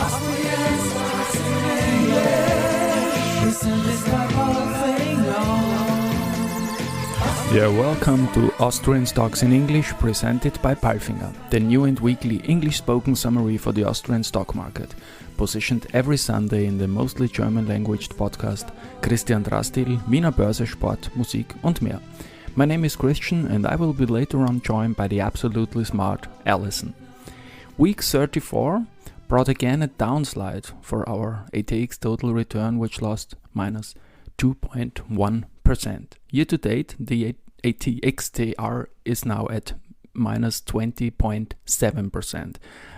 Austrian Stocks in English. Listen this whole thing on. Yeah, welcome to Austrian Stocks in English, presented by Palfinger, the new and weekly English-spoken summary for the Austrian stock market, positioned every Sunday in the mostly German-languaged podcast Christian Drastil, Wiener Börse, Sport, Musik und mehr. My name is Christian and I will be later on joined by the absolutely smart Alison. Week 34 brought again a downslide for our ATX total return, which lost minus 2.1%. Year to date, the ATX TR is now at minus 20.7%.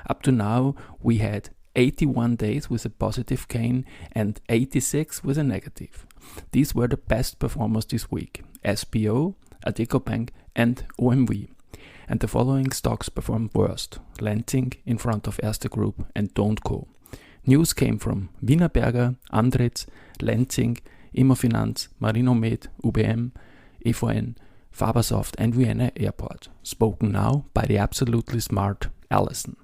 Up to now, we had 81 days with a positive gain and 86 with a negative. These were the best performers this week: SBO, Adeco Bank and OMV. And the following stocks performed worst: Lenzing in front of Erste Group and Don't Co. News came from Wienerberger, Andritz, Lenzing, Immofinanz, Marinomed, UBM, EVN, Fabersoft and Vienna Airport. Spoken now by the absolutely smart Alison.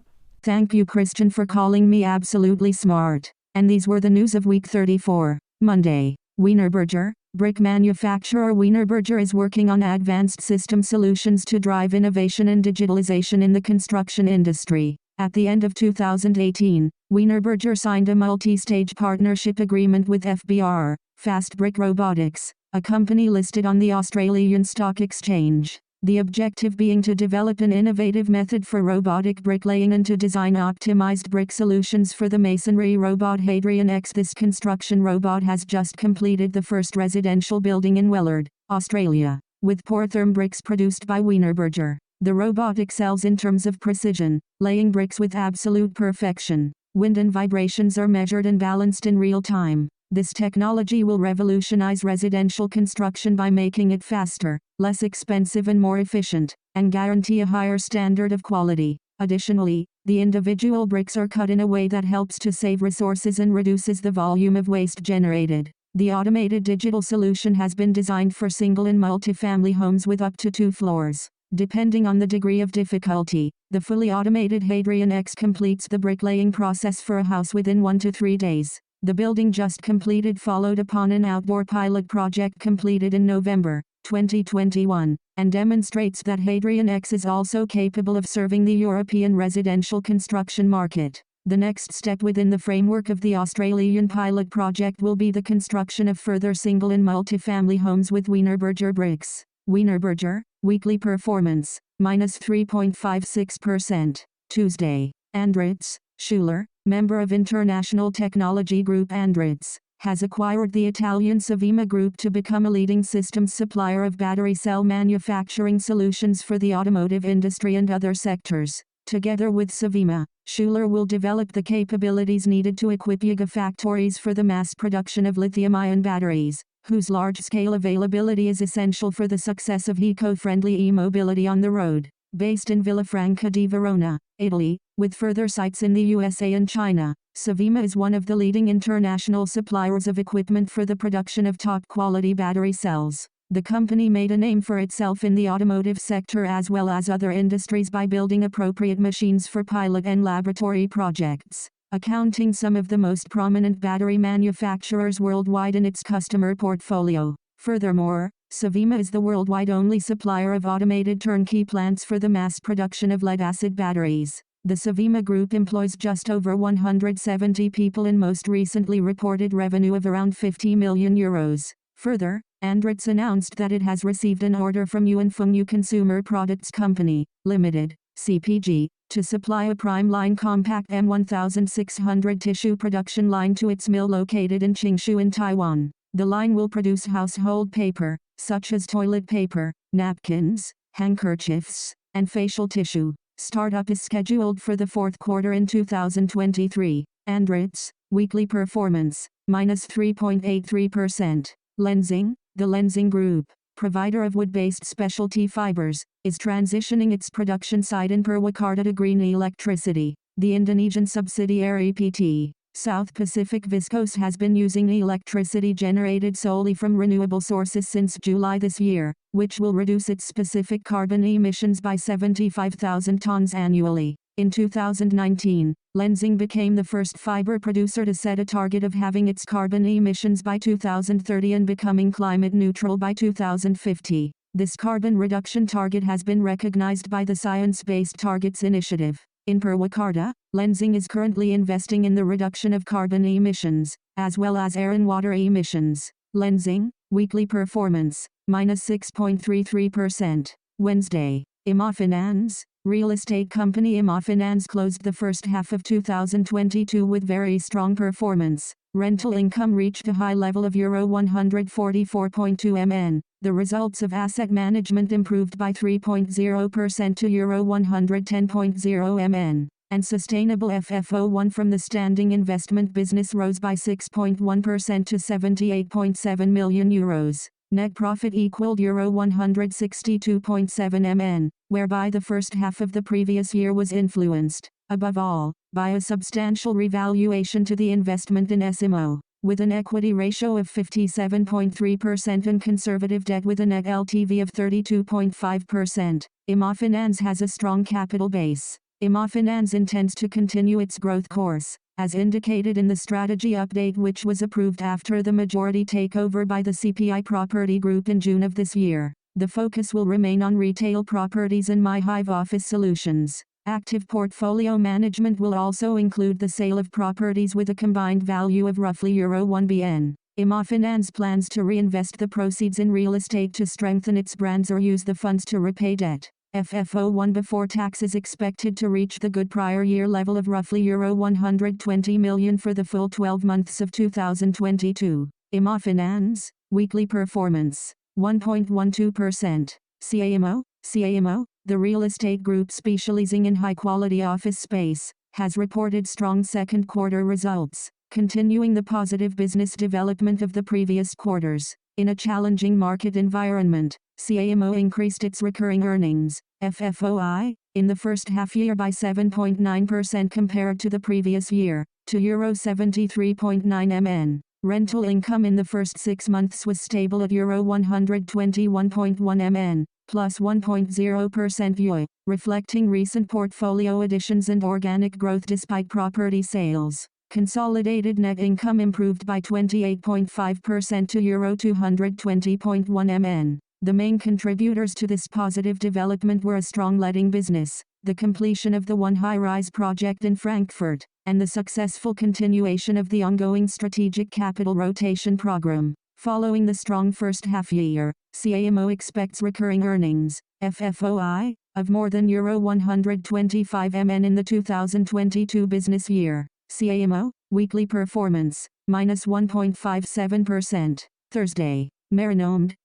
Thank you, Christian, for calling me absolutely smart. And these were the news of week 34, Monday. Wienerberger, brick manufacturer Wienerberger is working on advanced system solutions to drive innovation and digitalization in the construction industry. At the end of 2018, Wienerberger signed a multi-stage partnership agreement with FBR, Fast Brick Robotics, a company listed on the Australian Stock Exchange. The objective being to develop an innovative method for robotic bricklaying and to design optimized brick solutions for the masonry robot Hadrian X. This construction robot has just completed the first residential building in Wellard, Australia, with Portherm bricks produced by Wienerberger. The robot excels in terms of precision, laying bricks with absolute perfection. Wind and vibrations are measured and balanced in real time. This technology will revolutionize residential construction by making it faster, less expensive and more efficient, and guarantee a higher standard of quality. Additionally, the individual bricks are cut in a way that helps to save resources and reduces the volume of waste generated. The automated digital solution has been designed for single and multi-family homes with up to 2 floors. Depending on the degree of difficulty, the fully automated Hadrian X completes the bricklaying process for a house within 1 to 3 days. The building just completed followed upon an outdoor pilot project completed in November 2021, and demonstrates that Hadrian X is also capable of serving the European residential construction market. The next step within the framework of the Australian pilot project will be the construction of further single and multi-family homes with Wienerberger bricks. Wienerberger, weekly performance, minus 3.56%. Tuesday. Andritz, Schuler, member of international technology group Andritz, has acquired the Italian Savima Group to become a leading systems supplier of battery cell manufacturing solutions for the automotive industry and other sectors. Together with Savima, Schuler will develop the capabilities needed to equip gigafactories for the mass production of lithium-ion batteries, whose large-scale availability is essential for the success of eco-friendly e-mobility on the road. Based in Villafranca di Verona, Italy, with further sites in the USA and China, Savima is one of the leading international suppliers of equipment for the production of top-quality battery cells. The company made a name for itself in the automotive sector as well as other industries by building appropriate machines for pilot and laboratory projects, accounting some of the most prominent battery manufacturers worldwide in its customer portfolio. Furthermore, Savima is the worldwide only supplier of automated turnkey plants for the mass production of lead-acid batteries. The Savima Group employs just over 170 people and most recently reported revenue of around 50 million euros. Further, Andritz announced that it has received an order from Yuanfeng Consumer Products Company, Limited, CPG, to supply a prime line compact M1600 tissue production line to its mill located in Qingshu in Taiwan. The line will produce household paper, such as toilet paper, napkins, handkerchiefs, and facial tissue. Startup is scheduled for the fourth quarter in 2023. Andritz, weekly performance, minus 3.83%. Lenzing, the Lenzing Group, provider of wood-based specialty fibers, is transitioning its production site in Purwakarta to green electricity. The Indonesian subsidiary PT South Pacific Viscose has been using electricity generated solely from renewable sources since July this year, which will reduce its specific carbon emissions by 75,000 tons annually. In 2019, Lenzing became the first fiber producer to set a target of having its carbon emissions by 2030 and becoming climate neutral by 2050. This carbon reduction target has been recognized by the Science Based Targets Initiative. In Purwakarta, Lenzing is currently investing in the reduction of carbon emissions, as well as air and water emissions. Lenzing, weekly performance, minus 6.33%. Wednesday, Immofinanz, real estate company Immofinanz closed the first half of 2022 with very strong performance. Rental income reached a high level of Euro 144.2 million. The results of asset management improved by 3.0% to Euro 110.0 million. And sustainable FFO1 from the standing investment business rose by 6.1% to 78.7 million euros. Net profit equaled Euro 162.7 million, whereby the first half of the previous year was influenced, above all, by a substantial revaluation to the investment in SMO. With an equity ratio of 57.3% and conservative debt with a net LTV of 32.5%, Immofinanz has a strong capital base. Immofinanz intends to continue its growth course, as indicated in the strategy update which was approved after the majority takeover by the CPI Property Group in June of this year. The focus will remain on retail properties and MyHive office solutions. Active portfolio management will also include the sale of properties with a combined value of roughly Euro 1 billion. Immofinanz plans to reinvest the proceeds in real estate to strengthen its brands or use the funds to repay debt. FFO1 before tax is expected to reach the good prior year level of roughly Euro 120 million for the full 12 months of 2022. Immofinanz, weekly performance, 1.12%. CAMO, the real estate group specializing in high-quality office space, has reported strong second quarter results, continuing the positive business development of the previous quarters. In a challenging market environment, CAMO increased its recurring earnings, FFOI, in the first half year by 7.9% compared to the previous year, to Euro 73.9 million. Rental income in the first 6 months was stable at Euro 121.1 million, plus 1.0% YoY, reflecting recent portfolio additions and organic growth despite property sales. Consolidated net income improved by 28.5% to Euro 220.1 million. The main contributors to this positive development were a strong letting business, the completion of the One high-rise project in Frankfurt, and the successful continuation of the ongoing strategic capital rotation program. Following the strong first half year, CAMO expects recurring earnings, FFOI, of more than Euro 125 million in the 2022 business year. CAMO, weekly performance, minus 1.57%. Thursday, Marinomed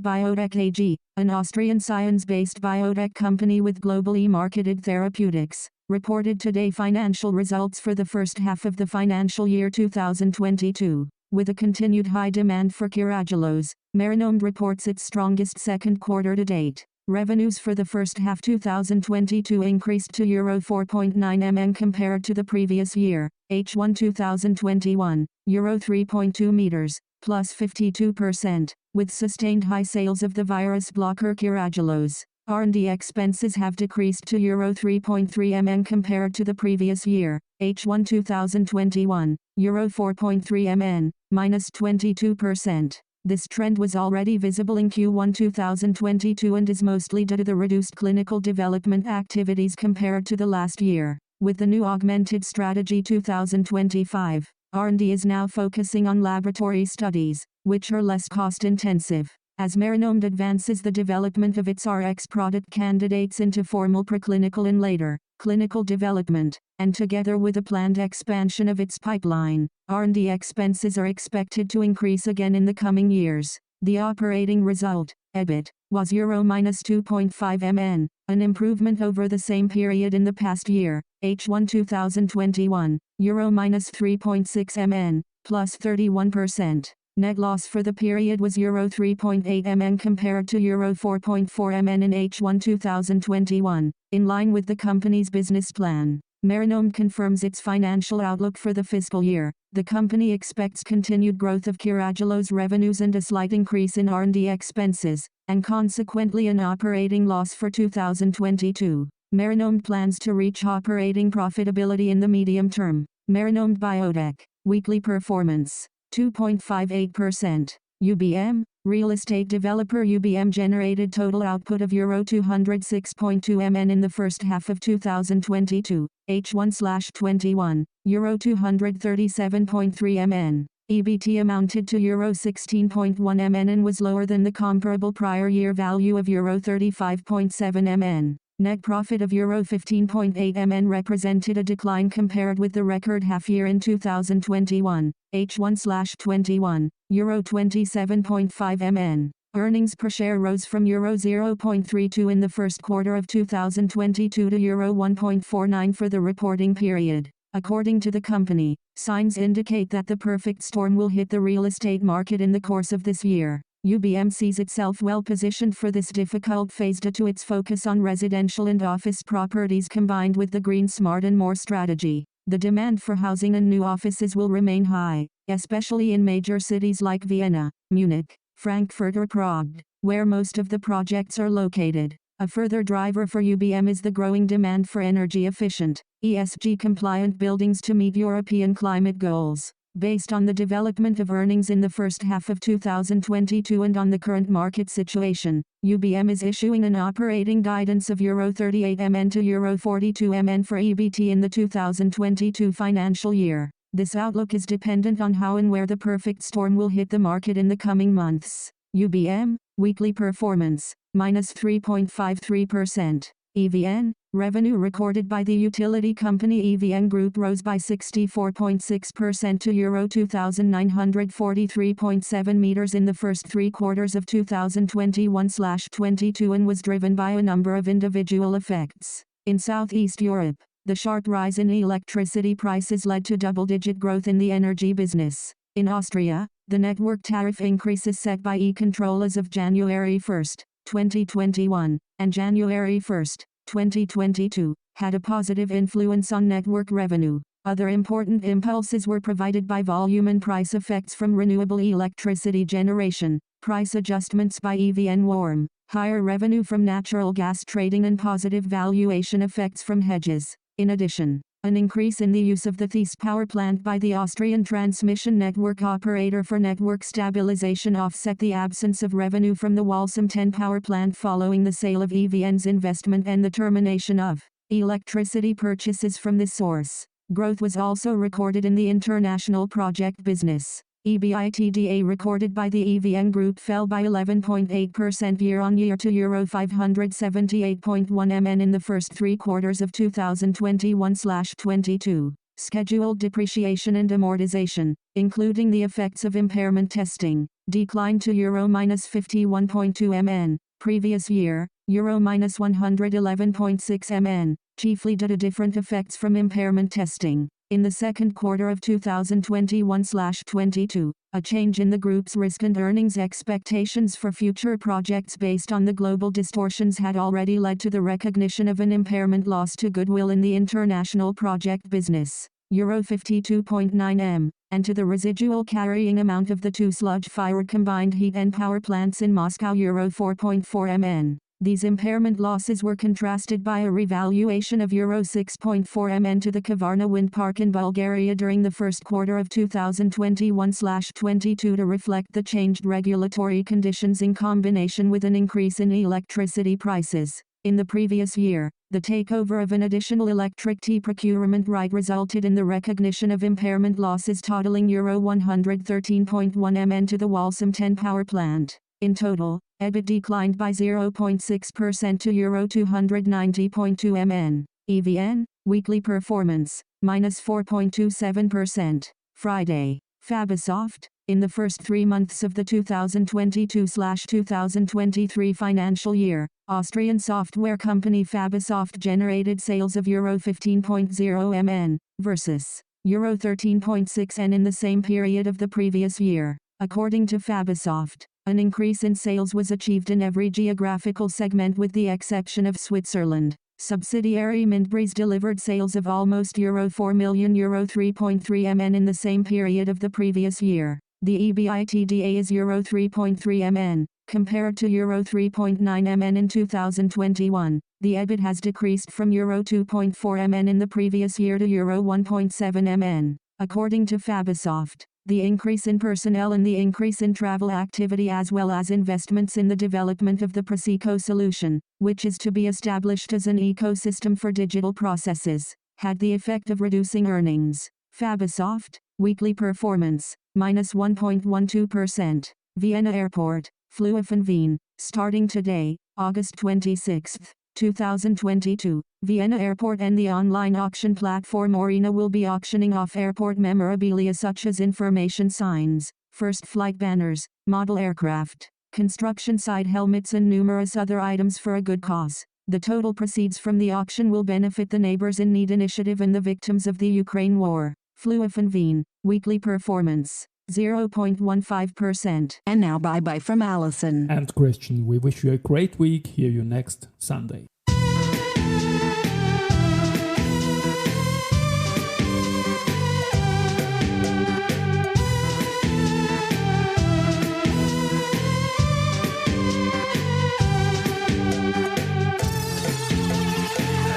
Biotech AG, an Austrian science-based biotech company with globally marketed therapeutics, reported today financial results for the first half of the financial year 2022. With a continued high demand for Carragelose, Marinomed reports its strongest second quarter to date. Revenues for the first half 2022 increased to Euro 4.9 million compared to the previous year, H1 2021, Euro 3.2 meters, plus 52%, with sustained high sales of the virus blocker Carragelose. R&D expenses have decreased to Euro 3.3 million compared to the previous year, H1 2021, Euro 4.3 million, minus 22%. This trend was already visible in Q1 2022 and is mostly due to the reduced clinical development activities compared to the last year. With the new augmented strategy 2025, R&D is now focusing on laboratory studies, which are less cost-intensive. As Marinomed advances the development of its RX product candidates into formal preclinical and later clinical development, and together with a planned expansion of its pipeline, R&D expenses are expected to increase again in the coming years. The operating result, EBIT, was Euro minus 2.5 million, an improvement over the same period in the past year, H1 2021, Euro minus 3.6 million, plus 31%. Net loss for the period was Euro 3.8 million compared to Euro 4.4 million in H1 2021, in line with the company's business plan. Marinomed confirms its financial outlook for the fiscal year. The company expects continued growth of Carragelose revenues and a slight increase in R&D expenses, and consequently an operating loss for 2022. Marinomed plans to reach operating profitability in the medium term. Marinomed Biotech. Weekly performance. 2.58%. UBM. Real estate developer UBM generated total output of Euro 206.2 MN in the first half of 2022, H1/21, Euro 237.3 MN. EBT amounted to Euro 16.1 MN and was lower than the comparable prior year value of Euro 35.7 MN. Net profit of Euro 15.8 MN represented a decline compared with the record half year in 2021, H1/21, Euro 27.5 MN. Earnings per share rose from Euro 0.32 in the first quarter of 2022 to Euro 1.49 for the reporting period. According to the company, signs indicate that the perfect storm will hit the real estate market in the course of this year. UBM sees itself well positioned for this difficult phase due to its focus on residential and office properties combined with the Green Smart and More strategy. The demand for housing and new offices will remain high, especially in major cities like Vienna, Munich, Frankfurt or Prague, where most of the projects are located. A further driver for UBM is the growing demand for energy-efficient, ESG-compliant buildings to meet European climate goals. Based on the development of earnings in the first half of 2022 and on the current market situation, UBM is issuing an operating guidance of Euro 38 MN to Euro 42 MN for EBT in the 2022 financial year. This outlook is dependent on how and where the perfect storm will hit the market in the coming months. UBM, weekly performance, minus 3.53%. EVN, revenue recorded by the utility company EVN Group rose by 64.6% to Euro 2,943.7 meters in the first three quarters of 2021/22 and was driven by a number of individual effects. In Southeast Europe, the sharp rise in electricity prices led to double-digit growth in the energy business. In Austria, the network tariff increases set by E-Control as of January 1, 2021, and January 1, 2022, had a positive influence on network revenue. Other important impulses were provided by volume and price effects from renewable electricity generation, price adjustments by EVN Warm, higher revenue from natural gas trading and positive valuation effects from hedges. In addition, an increase in the use of the Thiess power plant by the Austrian transmission network operator for network stabilization offset the absence of revenue from the Walsum 10 power plant following the sale of EVN's investment and the termination of electricity purchases from this source. Growth was also recorded in the international project business. EBITDA recorded by the EVN Group fell by 11.8% year-on-year to Euro 578.1 MN in the first three quarters of 2021/22. Scheduled depreciation and amortization, including the effects of impairment testing, declined to Euro -51.2 MN, previous year, Euro -111.6 MN, chiefly due to different effects from impairment testing. In the second quarter of 2021/22, a change in the group's risk and earnings expectations for future projects based on the global distortions had already led to the recognition of an impairment loss to goodwill in the international project business, Euro 52.9 M, and to the residual carrying amount of the two sludge-fired combined heat and power plants in Moscow, Euro 4.4 MN. These impairment losses were contrasted by a revaluation of Euro 6.4 MN to the Kavarna wind park in Bulgaria during the first quarter of 2021/22 to reflect the changed regulatory conditions in combination with an increase in electricity prices. In the previous year, the takeover of an additional electric procurement right resulted in the recognition of impairment losses totaling Euro 113.1 MN to the Walsum 10 power plant. In total, EBIT declined by 0.6% to Euro 290.2 MN. EVN, weekly performance, minus 4.27%. Friday, Fabasoft, in the first 3 months of the 2022/2023 financial year, Austrian software company Fabasoft generated sales of Euro 15.0 MN, versus Euro 13.6 N in the same period of the previous year. According to Fabasoft, an increase in sales was achieved in every geographical segment with the exception of Switzerland. Subsidiary Mindbreeze delivered sales of almost Euro 4 million, Euro 3.3 MN in the same period of the previous year. The EBITDA is Euro 3.3 MN, compared to Euro 3.9 MN in 2021. The EBIT has decreased from Euro 2.4 MN in the previous year to Euro 1.7 MN. According to Fabisoft, the increase in personnel and the increase in travel activity as well as investments in the development of the Proseco solution, which is to be established as an ecosystem for digital processes, had the effect of reducing earnings. Fabisoft, weekly performance, minus 1.12%. Vienna Airport, Flughafen Wien, starting today, August 26, 2022. Vienna Airport and the online auction platform Arena will be auctioning off airport memorabilia such as information signs, first flight banners, model aircraft, construction site helmets and numerous other items for a good cause. The total proceeds from the auction will benefit the Neighbors in Need initiative and the victims of the Ukraine war. Flughafen Wien, weekly performance, 0.15%. And now bye-bye from Allison. And Christian, we wish you a great week. Hear you next Sunday.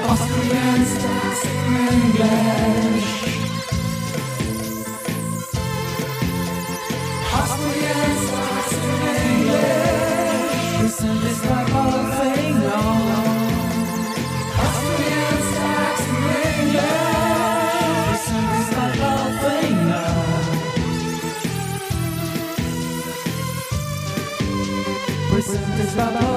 Austrian Stocks in English. Austrian Stocks in English. Presented by Austrian Stocks in English. Presented by Presented by